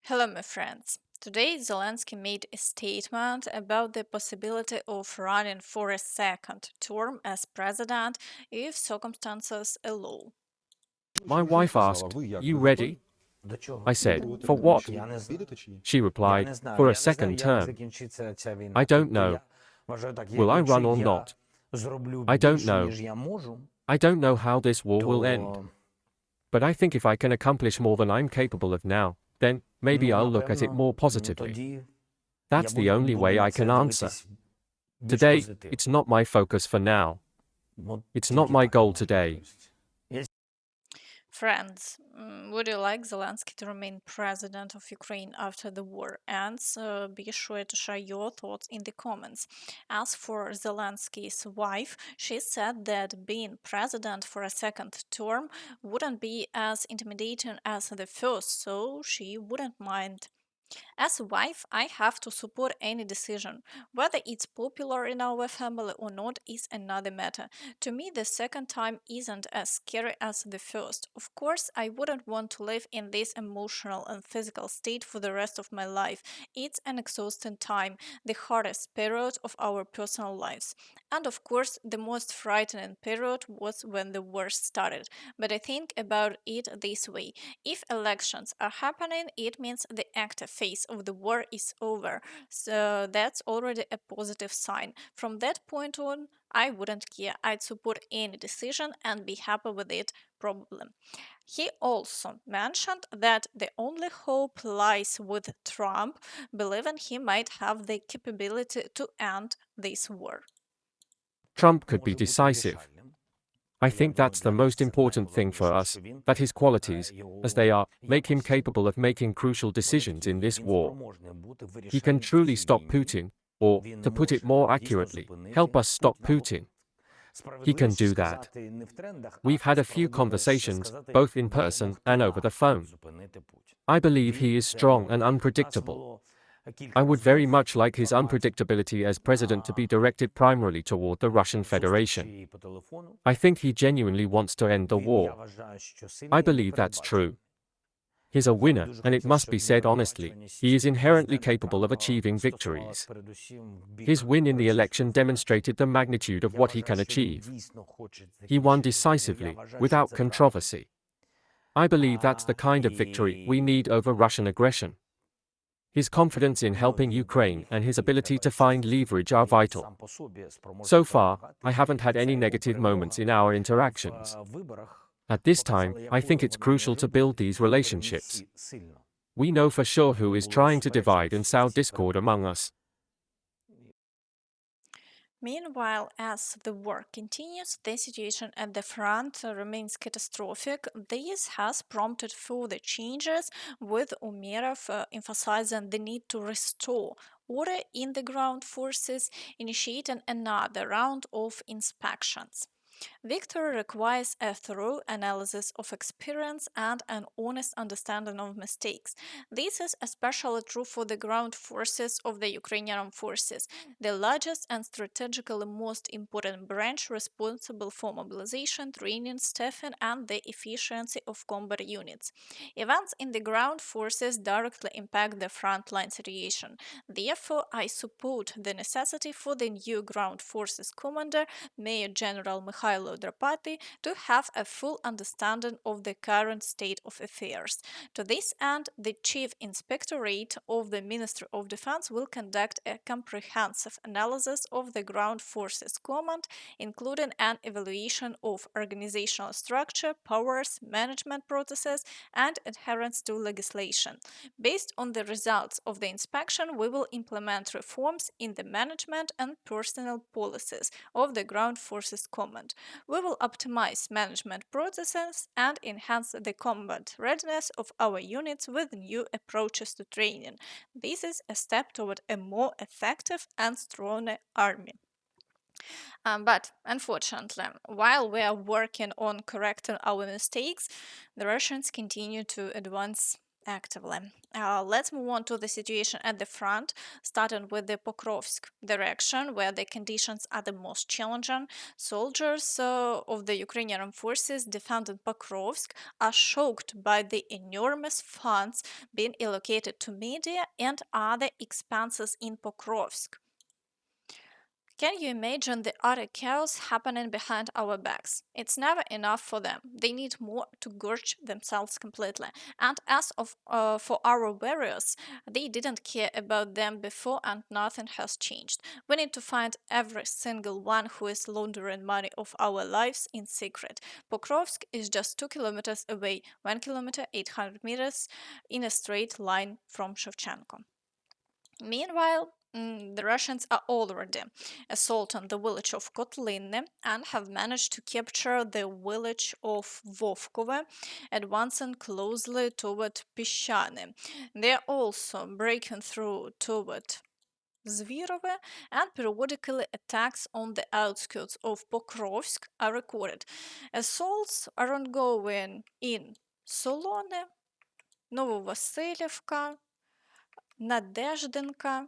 Hello, my friends. Today, Zelensky made a statement about the possibility of running for a second term as president if circumstances allow. My wife asked, "You ready?" I said, "For what?" She replied, "For a second term." I don't know. Will I run or not? I don't know. I don't know how this war will end. But I think if I can accomplish more than I'm capable of now, then maybe I'll look at it more positively. That's the only way I can answer. Today, it's not my focus for now. It's not my goal today. Friends, would you like Zelensky to remain president of Ukraine after the war ends? Be sure to share your thoughts in the comments. As for Zelensky's wife, she said that being president for a second term wouldn't be as intimidating as the first, so she wouldn't mind. As a wife, I have to support any decision. Whether it's popular in our family or not is another matter. To me, the second time isn't as scary as the first. Of course, I wouldn't want to live in this emotional and physical state for the rest of my life. It's an exhausting time, the hardest period of our personal lives. And of course, the most frightening period was when the war started. But I think about it this way. If elections are happening, it means the active phase of the war is over. So that's already a positive sign. From that point on, I wouldn't care. I'd support any decision and be happy with it, probably. He also mentioned that the only hope lies with Trump, believing he might have the capability to end this war. Trump could be decisive. I think that's the most important thing for us, that his qualities, as they are, make him capable of making crucial decisions in this war. He can truly stop Putin, or, to put it more accurately, help us stop Putin. He can do that. We've had a few conversations, both in person and over the phone. I believe he is strong and unpredictable. I would very much like his unpredictability as president to be directed primarily toward the Russian Federation. I think he genuinely wants to end the war. I believe that's true. He's a winner, and it must be said honestly, he is inherently capable of achieving victories. His win in the election demonstrated the magnitude of what he can achieve. He won decisively, without controversy. I believe that's the kind of victory we need over Russian aggression. His confidence in helping Ukraine and his ability to find leverage are vital. So far, I haven't had any negative moments in our interactions. At this time, I think it's crucial to build these relationships. We know for sure who is trying to divide and sow discord among us. Meanwhile, as the war continues, the situation at the front remains catastrophic. This has prompted further changes, with Umerov emphasizing the need to restore order in the ground forces, initiating another round of inspections. Victory requires a thorough analysis of experience and an honest understanding of mistakes. This is especially true for the ground forces of the Ukrainian armed forces, the largest and strategically most important branch responsible for mobilization, training, staffing, and the efficiency of combat units. Events in the ground forces directly impact the frontline situation. Therefore, I support the necessity for the new ground forces commander, Major General Mikhailo Drapati, to have a full understanding of the current state of affairs. To this end, the Chief Inspectorate of the Ministry of Defense will conduct a comprehensive analysis of the Ground Forces Command, including an evaluation of organizational structure, powers, management processes, and adherence to legislation. Based on the results of the inspection, we will implement reforms in the management and personnel policies of the Ground Forces Command. We will optimize management processes and enhance the combat readiness of our units with new approaches to training. This is a step toward a more effective and stronger army. But unfortunately, while we are working on correcting our mistakes, the Russians continue to advance actively. Let's move on to the situation at the front, starting with the Pokrovsk direction, where the conditions are the most challenging. Soldiers of the Ukrainian forces defending Pokrovsk are shocked by the enormous funds being allocated to media and other expenses in Pokrovsk. Can you imagine the utter chaos happening behind our backs? It's never enough for them. They need more to gorge themselves completely. And for our warriors, they didn't care about them before, and nothing has changed. We need to find every single one who is laundering money of our lives in secret. Pokrovsk is just 2 kilometers away, 1 kilometer, 800 meters in a straight line from Shevchenko. Meanwhile, the Russians are already assaulting the village of Kotlyne and have managed to capture the village of Vovkove, advancing closely toward Pishane. They are also breaking through toward Zvirove, and periodically attacks on the outskirts of Pokrovsk are recorded. Assaults are ongoing in Solone, Novovasilivka, Nadezhdinka,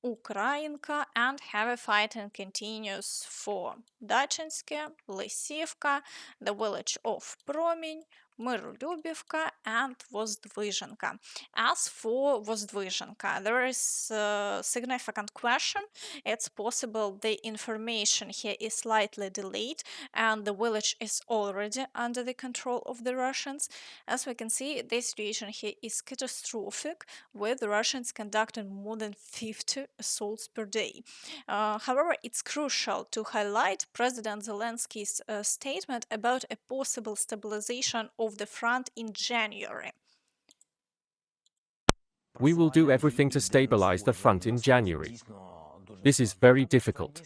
Ukrainka, and heavy fighting continues for Dachinsky, Lysivka, the village of Promень, Myrolюбівка, and Vozdvizhenka. As for Vozdvizhenka, there is a significant question. It's possible the information here is slightly delayed and the village is already under the control of the Russians. As we can see, the situation here is catastrophic, with the Russians conducting more than 50 assaults per day. However, it's crucial to highlight President Zelensky's statement about a possible stabilization of the front in January. We will do everything to stabilize the front in January. This is very difficult.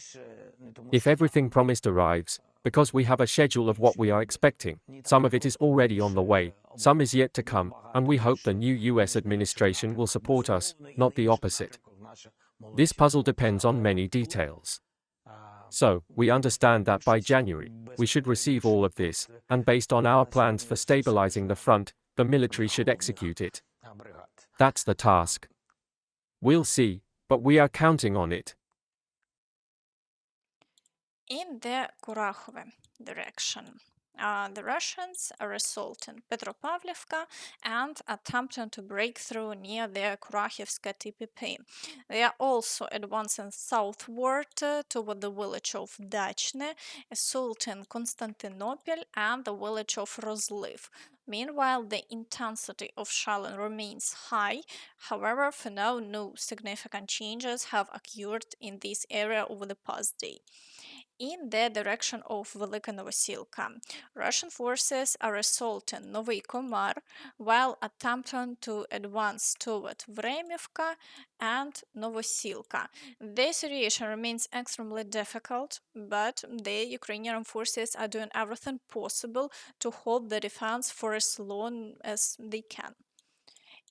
If everything promised arrives, because we have a schedule of what we are expecting, some of it is already on the way, some is yet to come, and we hope the new US administration will support us, not the opposite. This puzzle depends on many details. So, we understand that by January, we should receive all of this, and based on our plans for stabilizing the front, the military should execute it. That's the task. We'll see, but we are counting on it. In the Kurakhove direction, the Russians are assaulting Petropavlivka and attempting to break through near the Kurakhivska TPP. They are also advancing southward toward the village of Dachne, assaulting Constantinople and the village of Rozliv. Meanwhile, the intensity of shelling remains high. However, for now, no significant changes have occurred in this area over the past day. In the direction of Velika Novosilka, Russian forces are assaulting Novy Komar while attempting to advance toward Vremivka and Novosilka. The situation remains extremely difficult, but the Ukrainian forces are doing everything possible to hold the defense for as long as they can.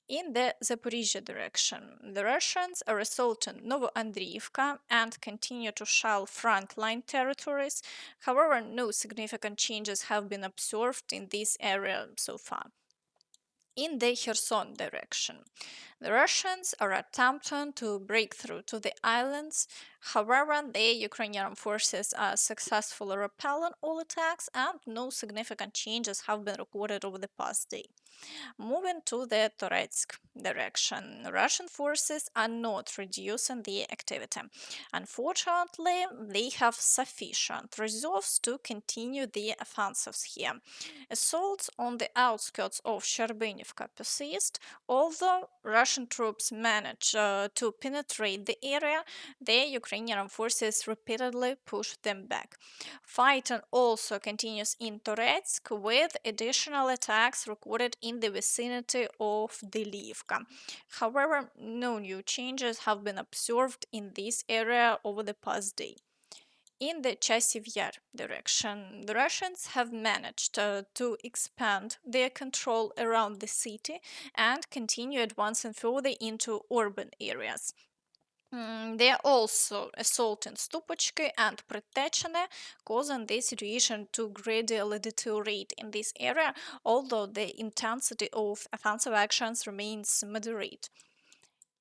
In the Zaporizhia direction, the Russians are assaulting Novoandriivka and continue to shell frontline territories. However, no significant changes have been observed in this area so far. In the Kherson direction, the Russians are attempting to break through to the islands. However, the Ukrainian forces are successfully repelling all attacks, and no significant changes have been recorded over the past day. Moving to the Toretsk direction, Russian forces are not reducing their activity. Unfortunately, they have sufficient reserves to continue their offensives here. Assaults on the outskirts of Sherbinivka persist. Although Russian troops manage to penetrate the area, the Ukrainian forces repeatedly push them back. Fighting also continues in Toretsk, with additional attacks recorded in the vicinity of Delivka. However, no new changes have been observed in this area over the past day. In the Chasiv Yar direction, the Russians have managed to expand their control around the city and continue advancing further into urban areas. They are also assaulting Stupochki and Pretechene, causing the situation to gradually deteriorate in this area, although the intensity of offensive actions remains moderate.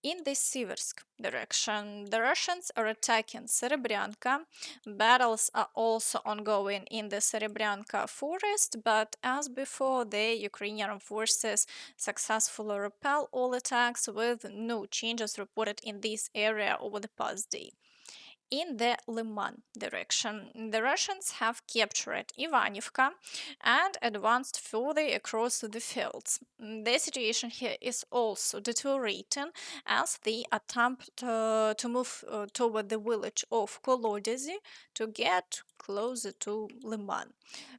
In the Siversk direction, the Russians are attacking Serebryanka. Battles are also ongoing in the Serebryanka forest, but as before, the Ukrainian forces successfully repel all attacks with no changes reported in this area over the past day. In the Liman direction, the Russians have captured Ivanivka and advanced further across the fields. The situation here is also deteriorating as they attempt to move toward the village of Kolodezi to get closer to Liman.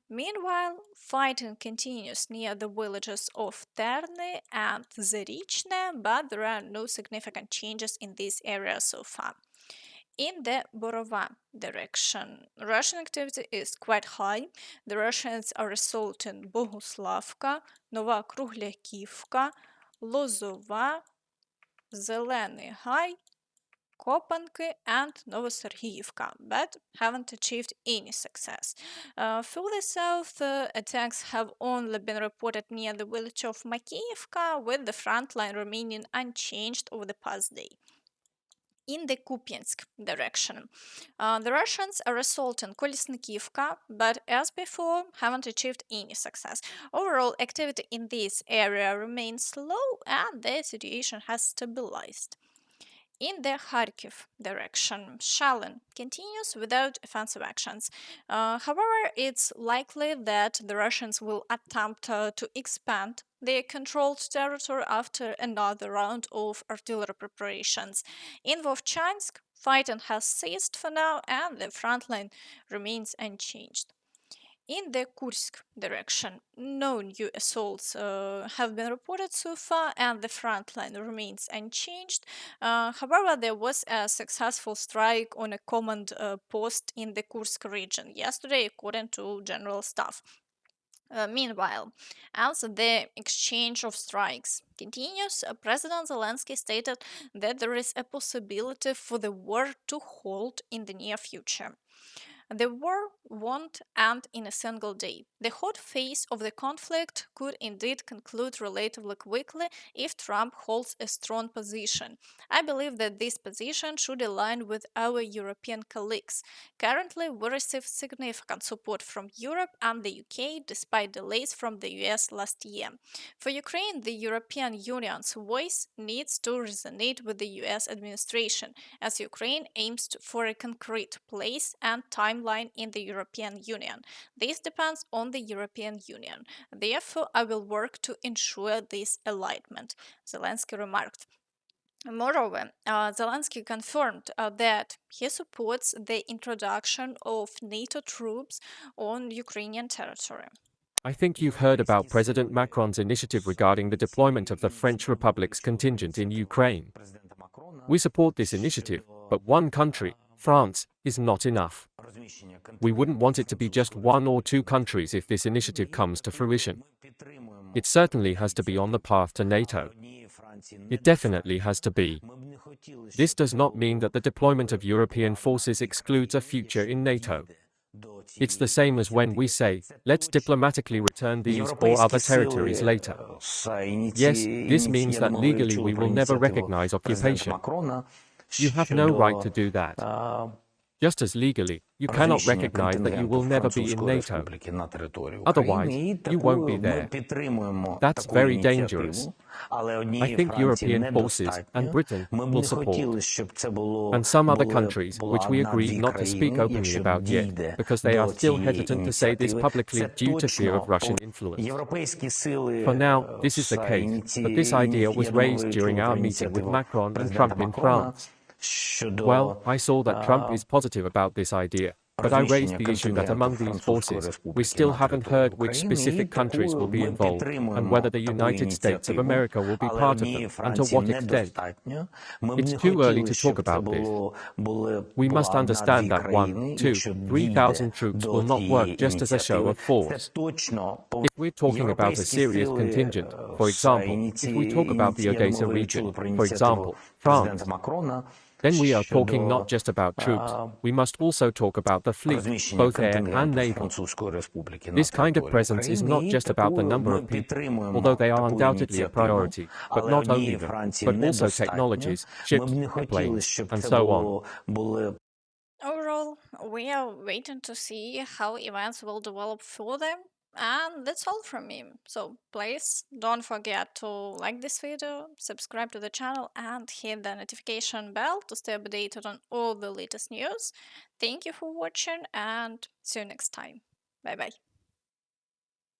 Meanwhile, fighting continues near the villages of Terne and Zarichne, but there are no significant changes in this area so far. In the Borova direction, Russian activity is quite high. The Russians are assaulting Boguslavka, Nova Kruglяківка, Lozova, Zelený High, Kopanki, and Novosergiyevka, but haven't achieved any success. Further south, attacks have only been reported near the village of Makiyevka, with the front line remaining unchanged over the past day. In the Kupiansk direction, the Russians are assaulting Kolesnikivka, but as before, haven't achieved any success. Overall, activity in this area remains low and the situation has stabilized. In the Kharkiv direction, shelling continues without offensive actions. However, it's likely that the Russians will attempt to expand their controlled territory after another round of artillery preparations. In Vovchansk, fighting has ceased for now and the front line remains unchanged. In the Kursk direction, no new assaults have been reported so far, and the front line remains unchanged. However, there was a successful strike on a command post in the Kursk region yesterday, according to General Staff. Meanwhile, as the exchange of strikes continues, President Zelensky stated that there is a possibility for the war to halt in the near future. The war won't end in a single day. The hot phase of the conflict could indeed conclude relatively quickly if Trump holds a strong position. I believe that this position should align with our European colleagues. Currently, we receive significant support from Europe and the UK despite delays from the US last year. For Ukraine, the European Union's voice needs to resonate with the US administration as Ukraine aims for a concrete place and timeline in the European Union. This depends on the European Union. Therefore, I will work to ensure this alignment, Zelensky remarked. Moreover, Zelensky confirmed that he supports the introduction of NATO troops on Ukrainian territory. I think you've heard about President Macron's initiative regarding the deployment of the French Republic's contingent in Ukraine. We support this initiative, but one country, France, is not enough. We wouldn't want it to be just one or two countries if this initiative comes to fruition. It certainly has to be on the path to NATO. It definitely has to be. This does not mean that the deployment of European forces excludes a future in NATO. It's the same as when we say, let's diplomatically return these or other territories later. Yes, this means that legally we will never recognize occupation. You have no right to do that. Just as legally, you cannot recognize that you will never be in NATO. Otherwise, you won't be there. That's very dangerous. I think European forces and Britain will support. And some other countries, which we agreed not to speak openly about yet, because they are still hesitant to say this publicly due to fear of Russian influence. For now, this is the case, but this idea was raised during our meeting with Macron and Trump in France. Well, I saw that Trump is positive about this idea, but I raised the issue that among these forces, we still haven't heard which specific countries will be involved, and whether the United States of America will be part of them, and to what extent. It's too early to talk about this. We must understand that 1, 2, 3,000 troops will not work just as a show of force. If we're talking about a serious contingent, for example, if we talk about the Odessa region, for example, France, Then we are talking not щодо just about troops, е, we must also talk about the fleet, розміщення both air and контингенту naval. Французької Республіки на This kind of території presence is not України, і just about the таку number ми of people, although підтримуємо they are таку undoubtedly a ініціативу, priority, but але not only однієї them, Франції but also недостатньо. technologies, Ми б ships, не хотіли, airplanes, щоб and це so on. були Overall, we are waiting to see how events will develop further. And that's all from me. So please don't forget to like this video, subscribe to the channel, and hit the notification bell to stay updated on all the latest news. Thank you for watching and see you next time. Bye bye.